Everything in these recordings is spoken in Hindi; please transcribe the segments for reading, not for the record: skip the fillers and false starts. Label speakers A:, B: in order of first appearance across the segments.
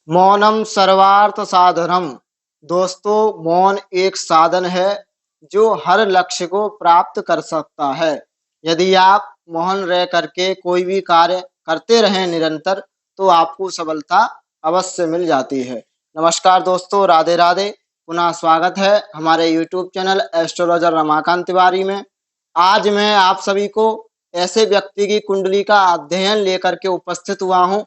A: मौनम सर्वार्थ साधनम। दोस्तों, मौन एक साधन है जो हर लक्ष्य को प्राप्त कर सकता है। यदि आप मौन रह करके कोई भी कार्य करते रहें निरंतर, तो आपको सफलता अवश्य मिल जाती है। नमस्कार दोस्तों, राधे राधे। पुनः स्वागत है हमारे YouTube channel astrologer Ramakant Tiwari में। आज मैं आप सभी को ऐसे व्यक्ति की कुंडली का अध्ययन लेकर के उपस्थित हुआ हूँ,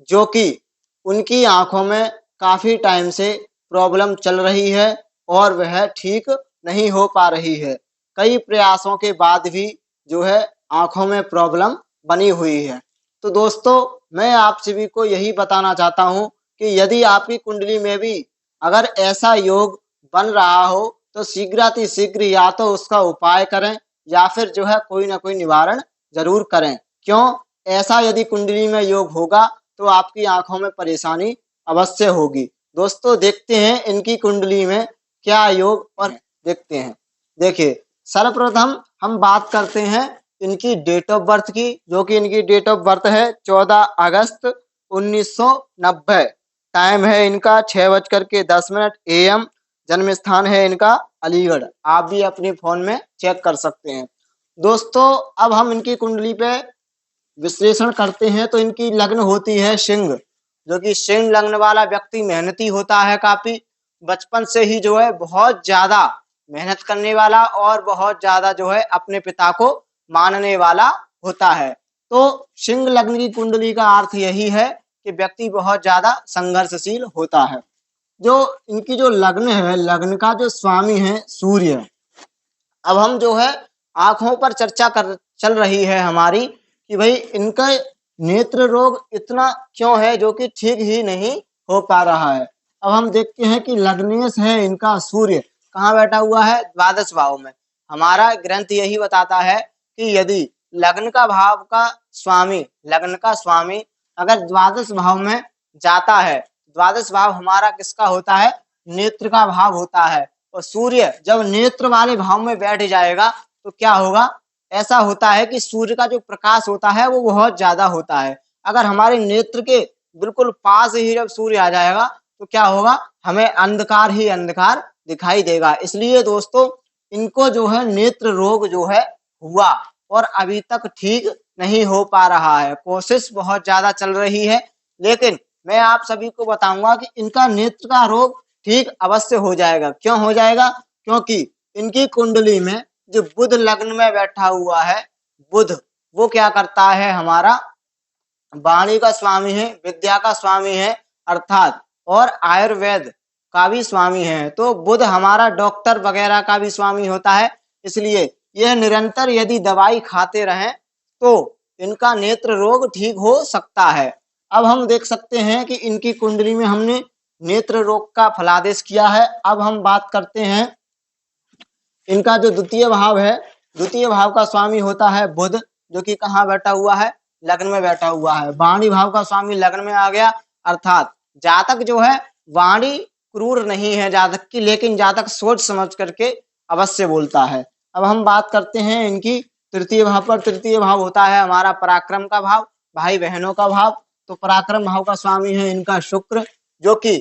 A: जो कि उनकी आंखों में काफी टाइम से प्रॉब्लम चल रही है और वह ठीक नहीं हो पा रही है। कई प्रयासों के बाद भी जो है आंखों में प्रॉब्लम बनी हुई है। तो दोस्तों, मैं आप सभी को यही बताना चाहता हूँ कि यदि आपकी कुंडली में भी अगर ऐसा योग बन रहा हो, तो शीघ्रातिशीघ्र या तो उसका उपाय करें या फिर जो है कोई ना कोई निवारण जरूर करें। क्यों? ऐसा यदि कुंडली में योग होगा तो आपकी आंखों में परेशानी अवश्य होगी। दोस्तों, देखते हैं इनकी कुंडली में क्या योग और देखते हैं। देखिए, सर्वप्रथम हम बात करते हैं इनकी डेट ऑफ बर्थ की, जो कि इनकी डेट ऑफ बर्थ है 14 अगस्त 1990। टाइम है इनका 6:10 AM। जन्म स्थान है इनका अलीगढ़। आप भी अपनी फोन में चेक कर सकते हैं। दोस्तों, अब हम इनकी कुंडली पे विश्लेषण करते हैं। तो इनकी लग्न होती है सिंह, जो कि सिंह लग्न वाला व्यक्ति मेहनती होता है काफी। बचपन से ही जो है बहुत ज्यादा मेहनत करने वाला और बहुत ज्यादा जो है अपने पिता को मानने वाला होता है। तो सिंह लग्न की कुंडली का अर्थ यही है कि व्यक्ति बहुत ज्यादा संघर्षशील होता है। जो इनकी जो लग्न है, लग्न का जो स्वामी है सूर्य। अब हम जो है आंखों पर चर्चा कर चल रही है हमारी कि भाई इनका नेत्र रोग इतना क्यों है जो कि ठीक ही नहीं हो पा रहा है। अब हम देखते हैं कि लग्नेश है इनका सूर्य कहाँ बैठा हुआ है, द्वादश भाव में। हमारा ग्रंथ यही बताता है कि यदि लग्न का भाव का स्वामी, लग्न का स्वामी अगर द्वादश भाव में जाता है, द्वादश भाव हमारा किसका होता है? नेत्र का भाव होता है। और सूर्य जब नेत्र वाले भाव में बैठ जाएगा तो क्या होगा? ऐसा होता है कि सूर्य का जो प्रकाश होता है वो बहुत ज्यादा होता है। अगर हमारे नेत्र के बिल्कुल पास ही जब सूर्य आ जाएगा तो क्या होगा? हमें अंधकार ही अंधकार दिखाई देगा। इसलिए दोस्तों, इनको जो है नेत्र रोग जो है हुआ और अभी तक ठीक नहीं हो पा रहा है। कोशिश बहुत ज्यादा चल रही है, लेकिन मैं आप सभी को बताऊंगा कि इनका नेत्र का रोग ठीक अवश्य हो जाएगा। क्यों हो जाएगा? क्योंकि इनकी कुंडली में जो बुध लग्न में बैठा हुआ है, बुध वो क्या करता है? हमारा वाणी का स्वामी है, विद्या का स्वामी है, अर्थात और आयुर्वेद का भी स्वामी है। तो बुध हमारा डॉक्टर वगैरह का भी स्वामी होता है। इसलिए यह निरंतर यदि दवाई खाते रहें तो इनका नेत्र रोग ठीक हो सकता है। अब हम देख सकते हैं कि इनकी कुंडली में हमने नेत्र रोग का फलादेश किया है। अब हम बात करते हैं इनका जो द्वितीय भाव है, द्वितीय भाव का स्वामी होता है बुध, जो कि कहाँ बैठा हुआ है? लग्न में बैठा हुआ है। वाणी भाव का स्वामी लग्न में आ गया, अर्थात जातक जो है वाणी क्रूर नहीं है जातक की, लेकिन जातक सोच समझ करके अवश्य बोलता है। अब हम बात करते हैं इनकी तृतीय भाव पर। तृतीय भाव होता है हमारा पराक्रम का भाव, भाई बहनों का भाव। तो पराक्रम भाव का स्वामी है इनका शुक्र, जो कि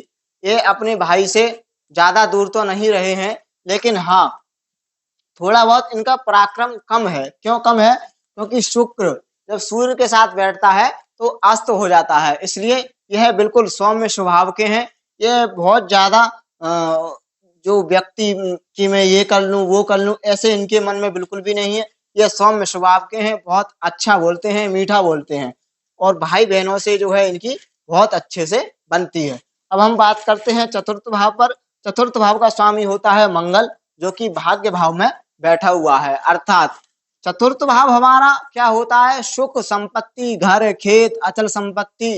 A: ये अपने भाई से ज्यादा दूर तो नहीं रहे हैं, लेकिन हाँ थोड़ा बहुत इनका पराक्रम कम है। क्यों कम है? क्योंकि शुक्र जब सूर्य के साथ बैठता है तो अस्त हो जाता है। इसलिए यह बिल्कुल सौम्य स्वभाव के हैं। यह बहुत ज्यादा जो व्यक्ति कि मैं ये कर लूं वो कर लूं, ऐसे इनके मन में बिल्कुल भी नहीं है। यह सौम्य स्वभाव के हैं, बहुत अच्छा बोलते हैं, मीठा बोलते हैं और भाई बहनों से जो है इनकी बहुत अच्छे से बनती है। अब हम बात करते हैं चतुर्थ भाव पर। चतुर्थ भाव का स्वामी होता है मंगल, जो कि भाग्य भाव में बैठा हुआ है। अर्थात चतुर्थ भाव हमारा क्या होता है? सुख, संपत्ति, घर, खेत, अचल संपत्ति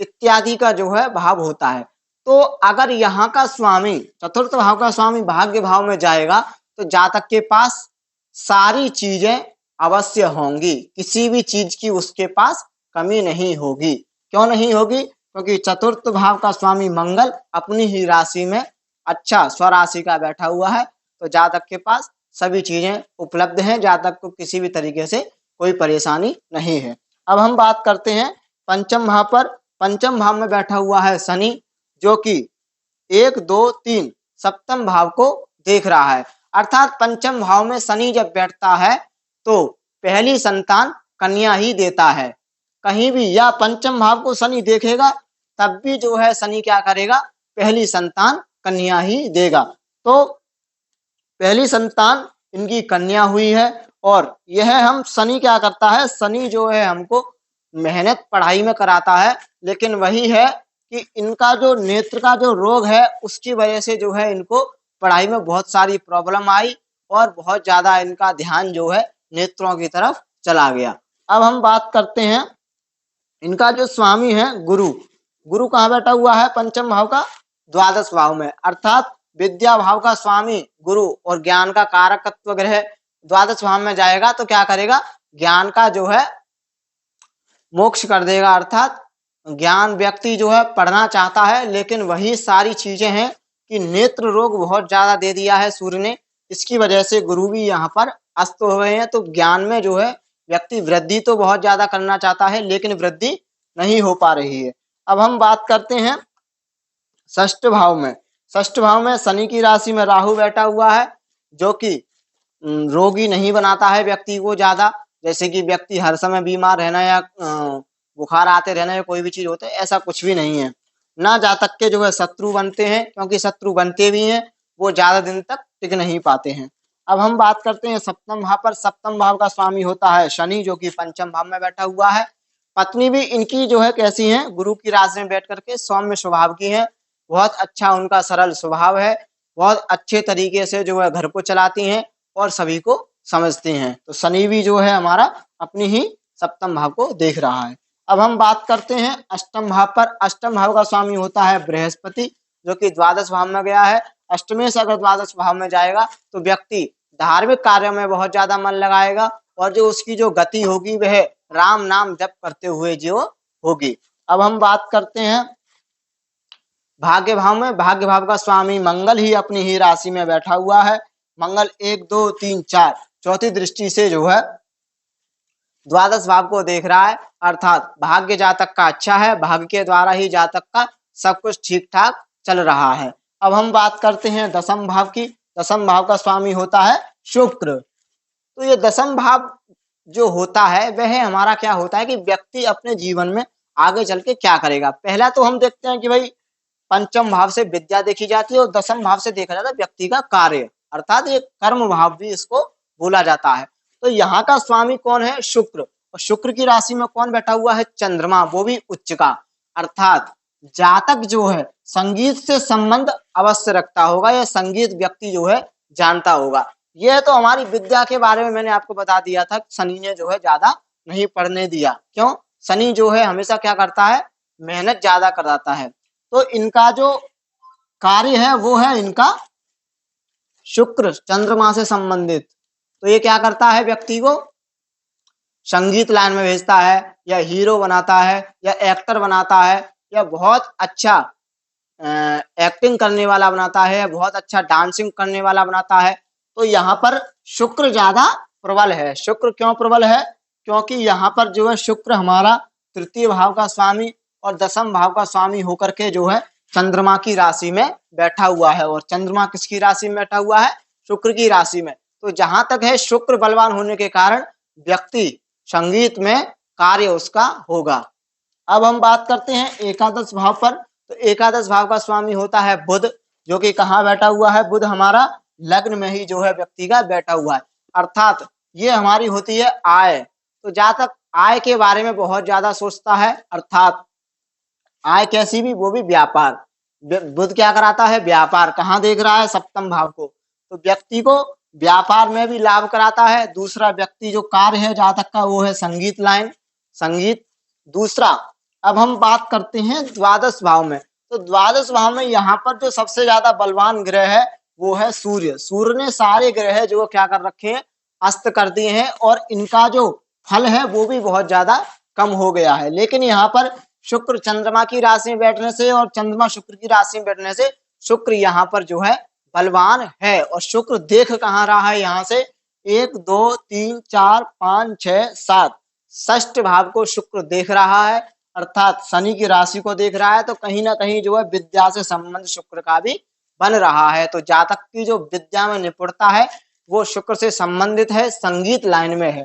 A: इत्यादि का जो है भाव होता है। तो अगर यहाँ का स्वामी, चतुर्थ भाव का स्वामी भाग्य भाव में जाएगा तो जातक के पास सारी चीजें अवश्य होंगी, किसी भी चीज की उसके पास कमी नहीं होगी। क्यों नहीं होगी? क्योंकि चतुर्थ भाव का स्वामी मंगल अपनी ही राशि में अच्छा स्वराशि का बैठा हुआ है। तो जातक के पास सभी चीजें उपलब्ध हैं, जातक को किसी भी तरीके से कोई परेशानी नहीं है। अब हम बात करते हैं पंचम भाव पर। पंचम भाव में बैठा हुआ है शनि, जो कि 1 2 3 सप्तम भाव को देख रहा है। अर्थात पंचम भाव में शनि जब बैठता है तो पहली संतान कन्या ही देता है। कहीं भी या पंचम भाव को शनि देखेगा तब भी जो है शनि क्या करेगा, पहली संतान कन्या ही देगा। तो पहली संतान इनकी कन्या हुई है। और यह हम शनि क्या करता है, शनि जो है हमको मेहनत पढ़ाई में कराता है, लेकिन वही है कि इनका जो नेत्र का जो रोग है उसकी वजह से जो है इनको पढ़ाई में बहुत सारी प्रॉब्लम आई और बहुत ज्यादा इनका ध्यान जो है नेत्रों की तरफ चला गया। अब हम बात करते हैं इनका जो स्वामी है गुरु। गुरु कहाँ बैठा हुआ है, पंचम भाव का द्वादश भाव में। अर्थात विद्या भाव का स्वामी गुरु और ज्ञान का कारकत्व ग्रह द्वादश भाव में जाएगा तो क्या करेगा, ज्ञान का जो है मोक्ष कर देगा। अर्थात ज्ञान व्यक्ति जो है पढ़ना चाहता है, लेकिन वही सारी चीजें हैं कि नेत्र रोग बहुत ज्यादा दे दिया है सूर्य ने, इसकी वजह से गुरु भी यहाँ पर अस्त हो गए हैं। तो ज्ञान में जो है व्यक्ति वृद्धि तो बहुत ज्यादा करना चाहता है, लेकिन वृद्धि नहीं हो पा रही है। अब हम बात करते हैं षष्ठ भाव में। षष्ठ भाव में शनि की राशि में राहु बैठा हुआ है, जो कि रोगी नहीं बनाता है व्यक्ति को ज्यादा। जैसे कि व्यक्ति हर समय बीमार रहना या बुखार आते रहना या कोई भी चीज होते है, ऐसा कुछ भी नहीं है। ना जातक के जो है शत्रु बनते हैं, क्योंकि शत्रु बनते भी हैं वो ज्यादा दिन तक टिक नहीं पाते हैं। अब हम बात करते हैं सप्तम भाव पर। सप्तम भाव का स्वामी होता है शनि, जो कि पंचम भाव में बैठा हुआ है। पत्नी भी इनकी जो है कैसी है, गुरु की राशि में बैठ करके सौम्य स्वभाव की है। बहुत अच्छा उनका सरल स्वभाव है, बहुत अच्छे तरीके से जो है घर को चलाती हैं और सभी को समझते हैं। तो शनि भी जो है हमारा अपनी ही सप्तम भाव को देख रहा है। अब हम बात करते हैं अष्टम भाव पर। अष्टम भाव का स्वामी होता है बृहस्पति, जो कि द्वादश भाव में गया है। अष्टमे से अगर द्वादश भाव में जाएगा तो व्यक्ति धार्मिक कार्यों में बहुत ज्यादा मन लगाएगा और जो उसकी जो गति होगी वह राम नाम जप करते हुए जो होगी। अब हम बात करते हैं भाग्य भाव में। भाग्य भाव का स्वामी मंगल ही अपनी ही राशि में बैठा हुआ है। मंगल 1 2 3 4 चौथी दृष्टि से जो है द्वादश भाव को देख रहा है। अर्थात भाग्य जातक का अच्छा है, भाग्य के द्वारा ही जातक का सब कुछ ठीक ठाक चल रहा है। अब हम बात करते हैं दसम भाव की। दसम भाव का स्वामी होता है शुक्र। तो ये दसम भाव जो होता है वह हमारा क्या होता है कि व्यक्ति अपने जीवन में आगे चल के क्या करेगा। पहला तो हम देखते हैं कि भाई पंचम भाव से विद्या देखी जाती है और दसम भाव से देखा जाता है व्यक्ति का कार्य, अर्थात ये कर्म भाव भी इसको बोला जाता है। तो यहाँ का स्वामी कौन है, शुक्र। और शुक्र की राशि में कौन बैठा हुआ है, चंद्रमा, वो भी उच्च का। अर्थात जातक जो है संगीत से संबंध अवश्य रखता होगा या संगीत व्यक्ति जो है जानता होगा। यह तो हमारी विद्या के बारे में मैंने आपको बता दिया था, शनि ने जो है ज्यादा नहीं पढ़ने दिया। क्यों, शनि जो है हमेशा क्या करता है, मेहनत ज्यादा कराता है। तो इनका जो कार्य है वो है इनका शुक्र चंद्रमा से संबंधित। तो ये क्या करता है, व्यक्ति को संगीत लाइन में भेजता है या हीरो बनाता है या एक्टर बनाता है या बहुत अच्छा एक्टिंग करने वाला बनाता है, बहुत अच्छा डांसिंग करने वाला बनाता है। तो यहाँ पर शुक्र ज्यादा प्रबल है। शुक्र क्यों प्रबल है, क्योंकि यहाँ पर जो है शुक्र हमारा तृतीय भाव का स्वामी और दसम भाव का स्वामी होकर के जो है चंद्रमा की राशि में बैठा हुआ है। और चंद्रमा किसकी राशि में बैठा हुआ है, शुक्र की राशि में। तो जहां तक है शुक्र बलवान होने के कारण व्यक्ति संगीत में कार्य उसका होगा। अब हम बात करते हैं एकादश भाव पर। तो एकादश भाव का स्वामी होता है बुध, जो कि कहाँ बैठा हुआ है, बुध हमारा लग्न में ही जो है व्यक्ति का बैठा हुआ है। अर्थात ये हमारी होती है आय। तो जहां तक आय के बारे में बहुत ज्यादा सोचता है, अर्थात आय कैसी भी, वो भी व्यापार। बुध क्या कराता है, व्यापार। कहाँ देख रहा है, सप्तम भाव को। तो व्यक्ति को व्यापार में भी लाभ कराता है। दूसरा व्यक्ति जो कार्य है जहां तक का वो है संगीत लाइन, संगीत। दूसरा अब हम बात करते हैं द्वादश भाव में। तो द्वादश भाव में यहाँ पर जो सबसे ज्यादा बलवान ग्रह है वो है सूर्य। सूर्य ने सारे ग्रह जो क्या कर रखे हैं, अस्त कर दिए हैं और इनका जो फल है वो भी बहुत ज्यादा कम हो गया है। लेकिन यहाँ पर शुक्र चंद्रमा की राशि में बैठने से और चंद्रमा शुक्र की राशि में बैठने से शुक्र यहाँ पर जो है बलवान है। और शुक्र देख कहाँ रहा है, यहाँ से 1 2 3 4 5 6 7 षष्ठ भाव को शुक्र देख रहा है। अर्थात शनि की राशि को देख रहा है, तो कहीं ना कहीं जो है विद्या से संबंध शुक्र का भी बन रहा है। तो जातक की जो विद्या में निपुणता है वो शुक्र से संबंधित है, संगीत लाइन में है।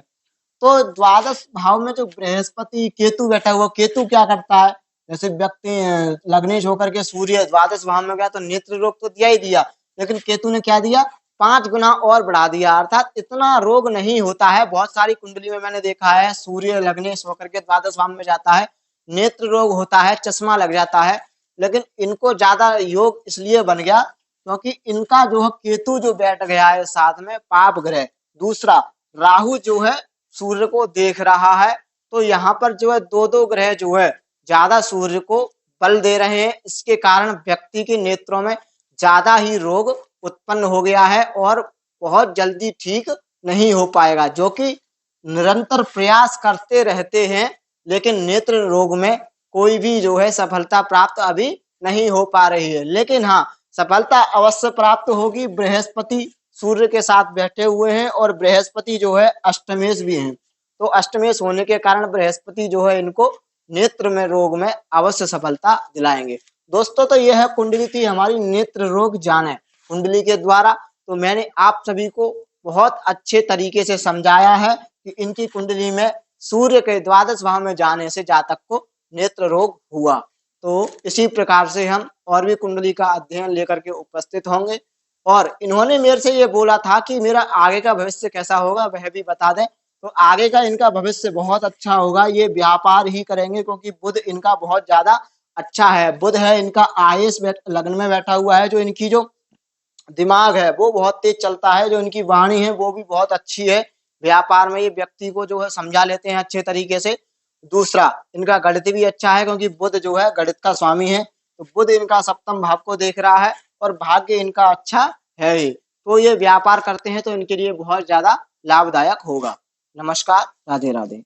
A: तो द्वादश भाव में जो बृहस्पति केतु बैठा हुआ, केतु क्या करता है, जैसे व्यक्ति लग्नेश होकर के सूर्य द्वादश भाव में गया तो नेत्र रोग तो दिया ही दिया, लेकिन केतु ने क्या दिया, 5 गुना और बढ़ा दिया। अर्थात इतना रोग नहीं होता है। बहुत सारी कुंडली में मैंने देखा है सूर्य लग्नेश होकर के द्वादश भाव में जाता है, नेत्र रोग होता है, चश्मा लग जाता है, लेकिन इनको ज्यादा योग इसलिए बन गया क्योंकि इनका जो है केतु जो बैठ गया है साथ में पाप ग्रह। दूसरा, राहु जो है सूर्य को देख रहा है, तो यहाँ पर जो है दो दो ग्रह जो है ज्यादा सूर्य को बल दे रहे हैं। इसके कारण व्यक्ति के नेत्रों में ज्यादा ही रोग उत्पन्न हो गया है और बहुत जल्दी ठीक नहीं हो पाएगा, जो कि निरंतर प्रयास करते रहते हैं, लेकिन नेत्र रोग में कोई भी जो है सफलता प्राप्त अभी नहीं हो पा रही है। लेकिन हाँ, सफलता अवश्य प्राप्त होगी। बृहस्पति सूर्य के साथ बैठे हुए हैं और बृहस्पति जो है अष्टमेश भी हैं, तो अष्टमेश होने के कारण बृहस्पति जो है इनको नेत्र में रोग में अवश्य सफलता दिलाएंगे। दोस्तों, तो यह है कुंडली थी हमारी नेत्र रोग जाने कुंडली के द्वारा। तो मैंने आप सभी को बहुत अच्छे तरीके से समझाया है कि इनकी कुंडली में सूर्य के द्वादश भाव में जाने से जातक को नेत्र रोग हुआ। तो इसी प्रकार से हम और भी कुंडली का अध्ययन लेकर के उपस्थित होंगे। और इन्होंने मेरे से ये बोला था कि मेरा आगे का भविष्य कैसा होगा वह भी बता दें। तो आगे का इनका भविष्य बहुत अच्छा होगा। ये व्यापार ही करेंगे क्योंकि बुध इनका बहुत ज्यादा अच्छा है। बुध है इनका आयुष लग्न में बैठा हुआ है, जो इनकी जो दिमाग है वो बहुत तेज चलता है, जो इनकी वाणी है वो भी बहुत अच्छी है। व्यापार में ये व्यक्ति को जो है समझा लेते हैं अच्छे तरीके से। दूसरा, इनका गणित भी अच्छा है क्योंकि बुध जो है गणित का स्वामी है। तो बुध इनका सप्तम भाव को देख रहा है और भाग्य इनका अच्छा है ही। तो ये व्यापार करते हैं तो इनके लिए बहुत ज्यादा लाभदायक होगा। नमस्कार, राधे राधे।